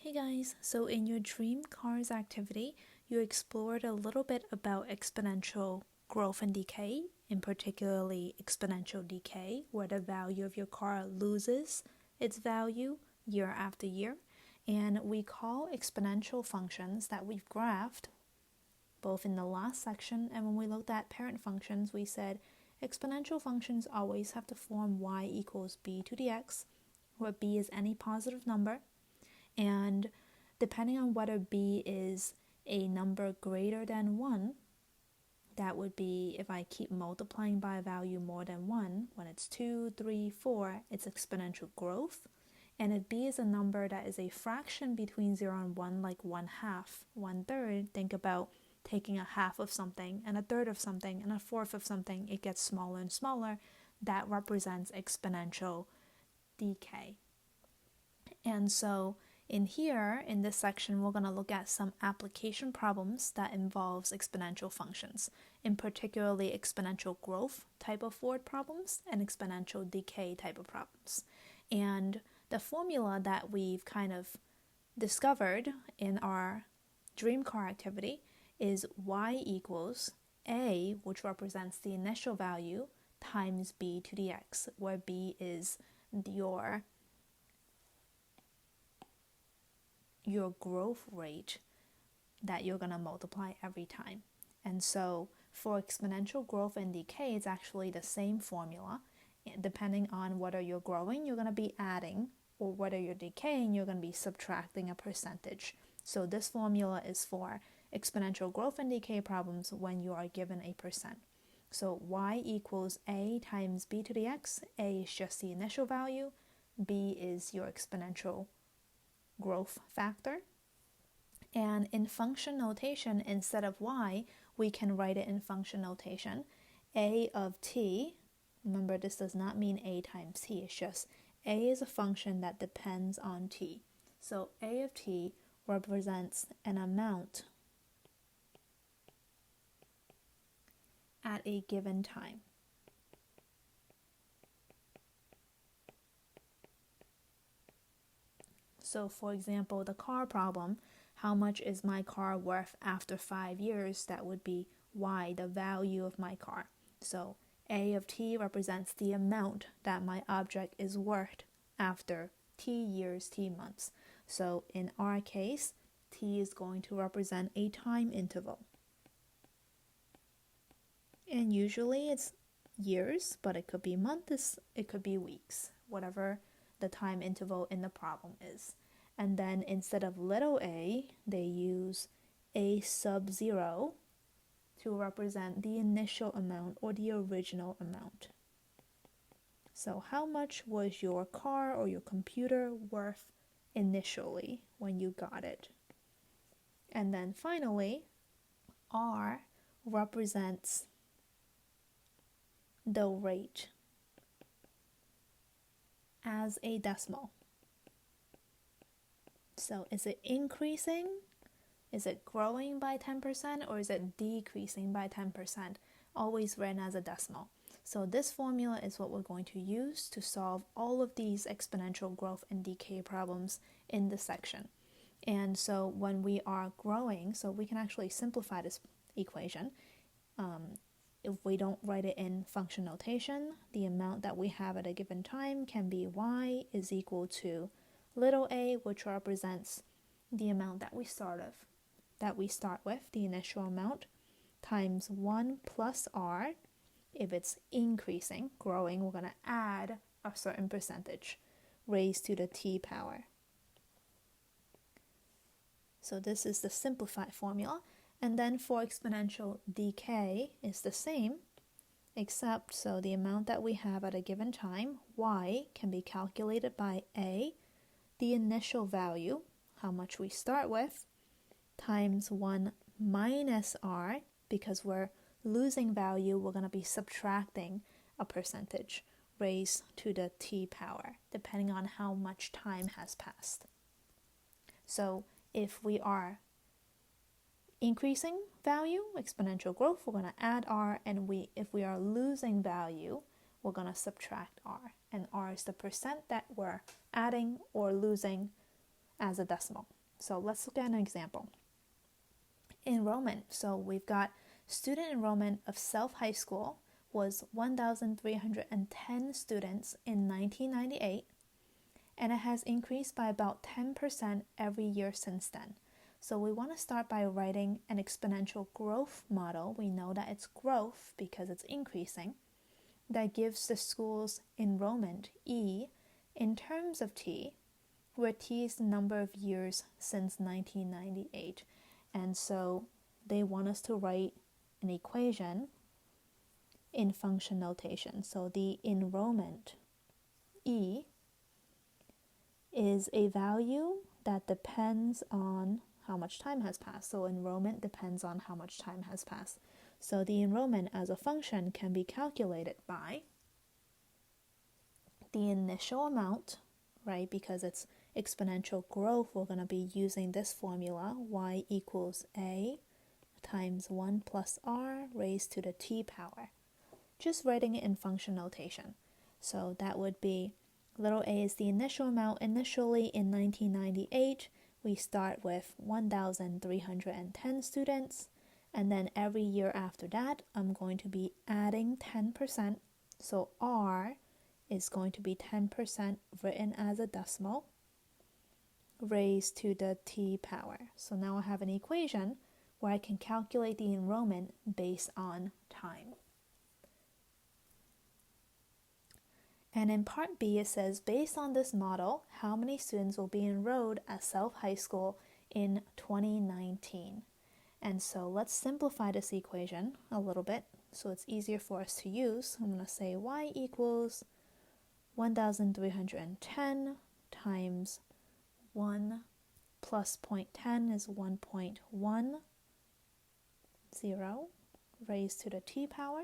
Hey guys, so in your Dream Cars activity, you explored a little bit about exponential growth and decay, in particularly exponential decay, where the value of your car loses its value year after year. And we call exponential functions that we've graphed, both in the last section and when we looked at parent functions, we said exponential functions always have to form y equals b to the x, where b is any positive number. And depending on whether b is a number greater than 1, that would be if I keep multiplying by a value more than 1, when it's 2, 3, 4, it's exponential growth. And if b is a number that is a fraction between 0 and 1, like 1/2, 1/3, think about taking a half of something and a third of something and a fourth of something, it gets smaller and smaller. That represents exponential decay. And so in here, in this section, we're going to look at some application problems that involves exponential functions, in particularly exponential growth type of word problems and exponential decay type of problems. And the formula that we've kind of discovered in our dream car activity is y equals a, which represents the initial value, times b to the x, where b is your growth rate that you're going to multiply every time. And so for exponential growth and decay, it's actually the same formula. Depending on whether you're growing, you're going to be adding, or whether you're decaying, you're going to be subtracting a percentage. So this formula is for exponential growth and decay problems when you are given a percent. So y equals a times b to the x. A is just the initial value. B is your exponential growth factor. And in function notation, instead of y, we can write it in function notation. A of t, remember this does not mean a times t, it's just a is a function that depends on t. So a of t represents an amount at a given time. So for example, the car problem, how much is my car worth after 5 years? That would be y, the value of my car. So a of t represents the amount that my object is worth after t years, t months. So in our case, t is going to represent a time interval. And usually it's years, but it could be months, it could be weeks, whatever the time interval in the problem is. And then instead of little a, they use a sub 0 to represent the initial amount or the original amount. So how much was your car or your computer worth initially when you got it? And then finally, r represents the rate as a decimal. So is it increasing? Is it growing by 10%, or is it decreasing by 10%? Always written as a decimal. So this formula is what we're going to use to solve all of these exponential growth and decay problems in this section. And so when we are growing, so we can actually simplify this equation. If we don't write it in function notation, the amount that we have at a given time can be y is equal to little a, which represents the amount that we start with, the initial amount, times 1 plus r. If it's increasing, growing, we're going to add a certain percentage, raised to the t power. So this is the simplified formula. And then for exponential decay is the same, except so the amount that we have at a given time, y, can be calculated by a, the initial value, how much we start with, times 1 minus r, because we're losing value, we're going to be subtracting a percentage, raised to the t power, depending on how much time has passed. So if we are increasing value, exponential growth, we're going to add r, and if we are losing value, we're going to subtract r, and r is the percent that we're adding or losing as a decimal. So let's look at an example. Enrollment. So we've got student enrollment of Self High School was 1,310 students in 1998, and it has increased by about 10% every year since then. So we want to start by writing an exponential growth model. We know that it's growth because it's increasing. That gives the school's enrollment, E, in terms of T, where T is the number of years since 1998. And so they want us to write an equation in function notation. So the enrollment, E, is a value that depends on how much time has passed. So enrollment depends on how much time has passed. So the enrollment as a function can be calculated by the initial amount, right? Because it's exponential growth, we're going to be using this formula, y equals a times 1 plus r raised to the t power. Just writing it in function notation. So that would be little a is the initial amount. Initially in 1998, we start with 1,310 students, and then every year after that, I'm going to be adding 10%. So r is going to be 10% written as a decimal raised to the t power. So now I have an equation where I can calculate the enrollment based on time. And in part B, it says, based on this model, how many students will be enrolled at Self High School in 2019? And so let's simplify this equation a little bit so it's easier for us to use. I'm going to say y equals 1,310 times 1 plus 0.10 is 1.10 raised to the t power.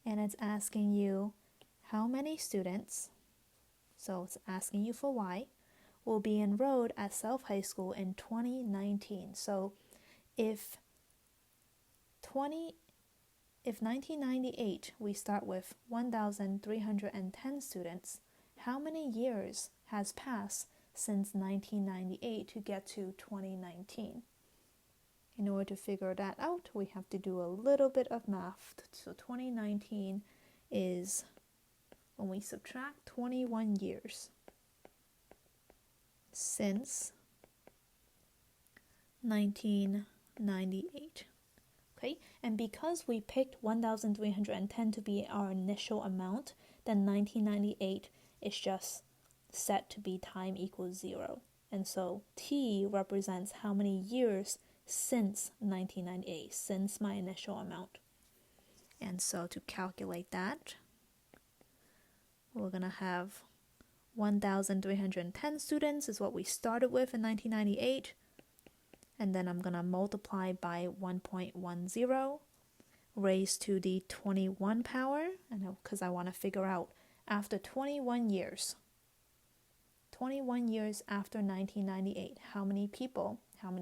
And it's asking you how many students, so it's asking you for y, will be enrolled at Self High School in 2019. So if 1998 we start with 1,310 students, how many years has passed since 1998 to get to 2019? In order to figure that out, we have to do a little bit of math. So 2019 is when we subtract 21 years since 1998. Okay, and because we picked 1,310 to be our initial amount, then 1998 is just set to be time equals 0. And so t represents how many years since 1998, since my initial amount. And so to calculate that, we're going to have 1,310 students is what we started with in 1998. And then I'm going to multiply by 1.10 raised to the 21 power. And because I want to figure out after 21 years after 1998, how many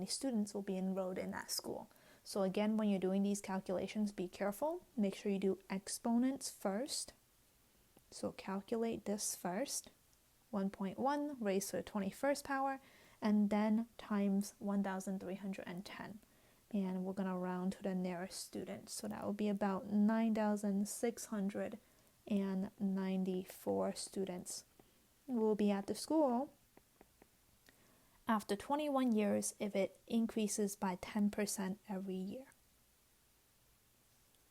students will be enrolled in that school. So again, when you're doing these calculations, be careful. Make sure you do exponents first. So calculate this first, 1.1 raised to the 21st power, and then times 1,310. And we're going to round to the nearest student. So that will be about 9,694 students will be at the school after 21 years if it increases by 10% every year.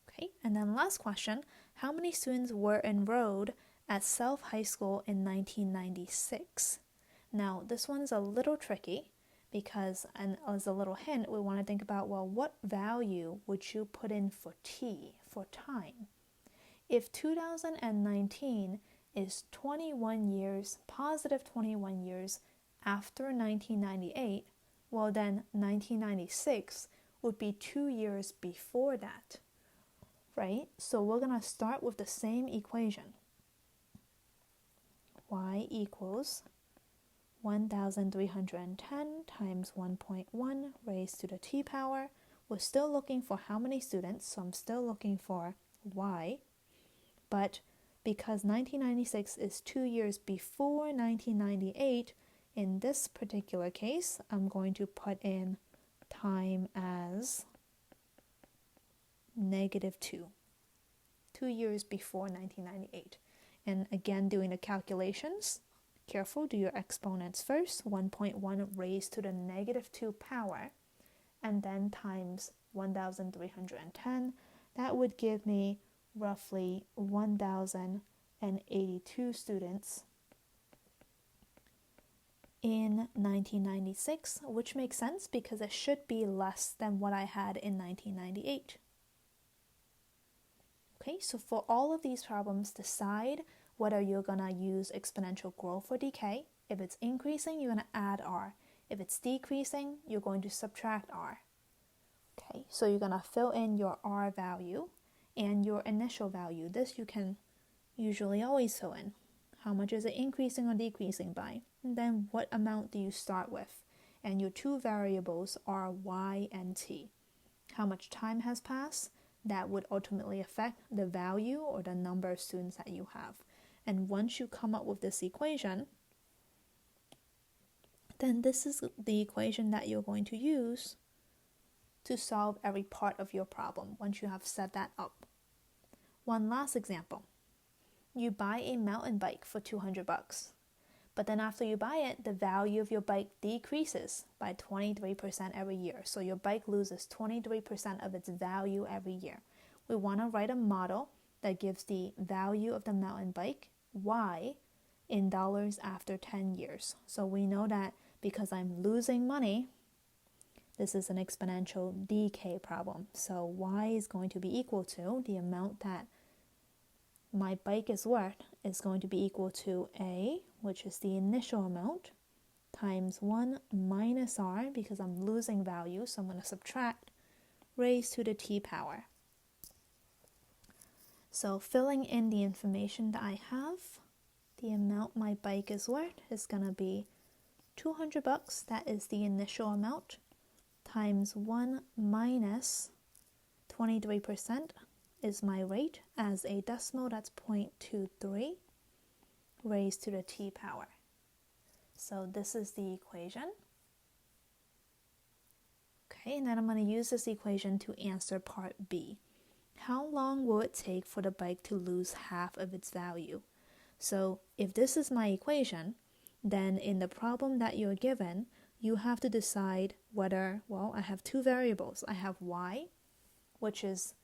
Okay, and then last question, how many students were enrolled at Self High School in 1996? Now, this one's a little tricky because, and as a little hint, we want to think about, well, what value would you put in for t, for time? If 2019 is 21 years, positive 21 years after 1998, well then 1996 would be 2 years before that, right? So we're going to start with the same equation. Y equals 1,310 times 1.1 raised to the t power. We're still looking for how many students, so I'm still looking for y. But because 1996 is 2 years before 1998, In this particular case, I'm going to put in time as -2, 2 years before 1998. And again, doing the calculations, careful, do your exponents first, 1.1 raised to the -2 power, and then times 1,310. That would give me roughly 1,082 students in 1996, which makes sense because it should be less than what I had in 1998. Okay, so for all of these problems, decide whether you're going to use exponential growth or decay. If it's increasing, you're going to add r. If it's decreasing, you're going to subtract r. Okay, so you're going to fill in your r value and your initial value. This you can usually always fill in. How much is it increasing or decreasing by? And then what amount do you start with? And your two variables are y and t. How much time has passed? That would ultimately affect the value or the number of students that you have. And once you come up with this equation, then this is the equation that you're going to use to solve every part of your problem once you have set that up. One last example. You buy a mountain bike for $200, but then after you buy it, the value of your bike decreases by 23% every year. So your bike loses 23% of its value every year. We want to write a model that gives the value of the mountain bike, Y, in dollars after 10 years. So we know that because I'm losing money, this is an exponential decay problem. So Y is going to be equal to the amount that my bike is worth is going to be equal to A, which is the initial amount, times 1 minus R, because I'm losing value, so I'm going to subtract, raised to the t power. So filling in the information that I have, the amount my bike is worth is going to be $200, that is the initial amount, times 1 minus 23%, is my rate. As a decimal, that's 0.23 raised to the t power. So this is the equation. Okay, and then I'm going to use this equation to answer part B. How long will it take for the bike to lose half of its value? So if this is my equation, then in the problem that you're given, you have to decide whether, well, I have two variables. I have y, which is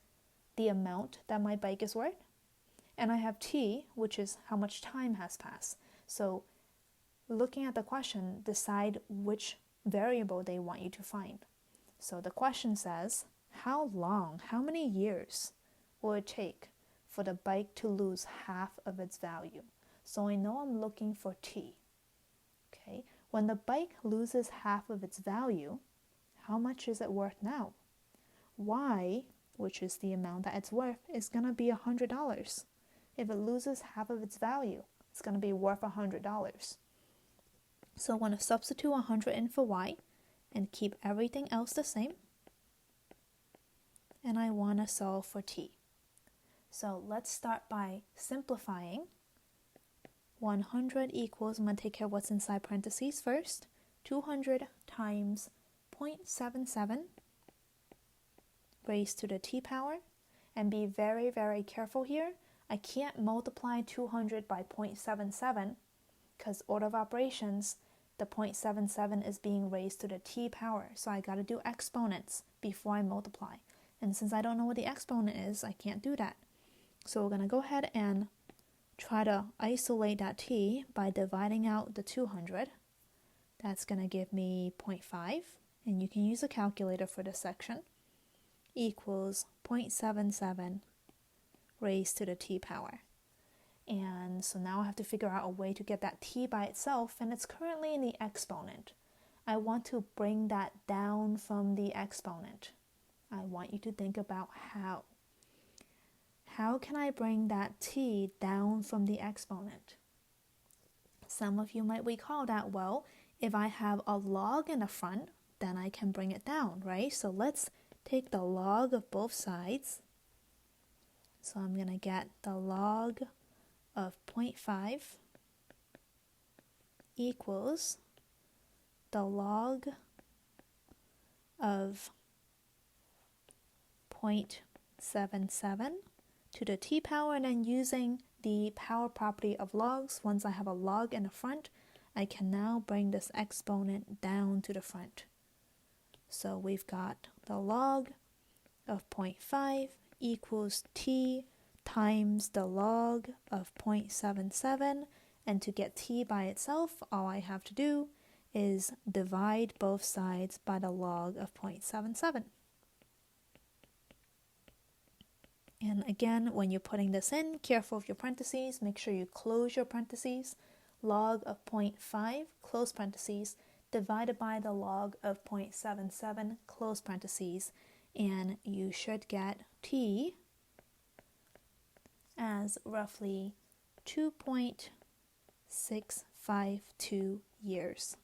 the amount that my bike is worth, and I have t, which is how much time has passed. So looking at the question, decide which variable they want you to find. So the question says, how long, how many years will it take for the bike to lose half of its value? So I know I'm looking for t. Okay, when the bike loses half of its value, how much is it worth now? Y, which is the amount that it's worth, is going to be $100. If it loses half of its value, it's going to be worth $100. So I want to substitute 100 in for y and keep everything else the same. And I want to solve for t. So let's start by simplifying. 100 equals, I'm going to take care of what's inside parentheses first. 200 times 0.77 raised to the t power. And be very, very careful here. I can't multiply 200 by 0.77 because order of operations, the 0.77 is being raised to the t power. So I got to do exponents before I multiply. And since I don't know what the exponent is, I can't do that. So we're going to go ahead and try to isolate that t by dividing out the 200. That's going to give me 0.5, and you can use a calculator for this section, equals 0.77 raised to the t power. And so now I have to figure out a way to get that t by itself, and it's currently in the exponent. I want to bring that down from the exponent. I want you to think about how. How can I bring that t down from the exponent? Some of you might recall that, well, if I have a log in the front, then I can bring it down, right? So let's take the log of both sides. So I'm going to get the log of 0.5 equals the log of 0.77 to the t power, and then using the power property of logs, once I have a log in the front, I can now bring this exponent down to the front. So we've got the log of 0.5 equals t times the log of 0.77, and to get t by itself, all I have to do is divide both sides by the log of 0.77. And again, when you're putting this in, careful of your parentheses, make sure you close your parentheses. Log of 0.5, close parentheses, divided by the log of 0.77, close parentheses, and you should get t as roughly 2.652 years.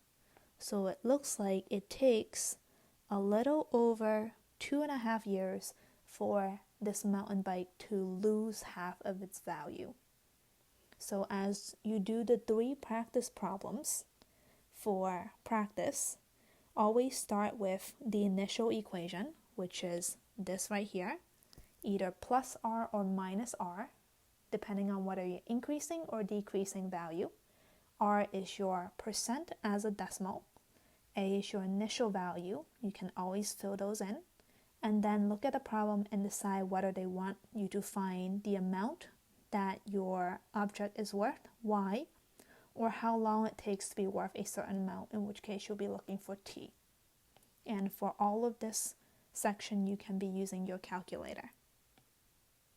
So it looks like it takes a little over 2.5 years for this mountain bike to lose half of its value. So as you do the 3 practice problems for practice, always start with the initial equation, which is this right here, either plus r or minus r, depending on whether you're increasing or decreasing value. R is your percent as a decimal. A is your initial value. You can always fill those in. And then look at the problem and decide whether they want you to find the amount that your object is worth, y, or how long it takes to be worth a certain amount, in which case you'll be looking for t. And for all of this section, you can be using your calculator.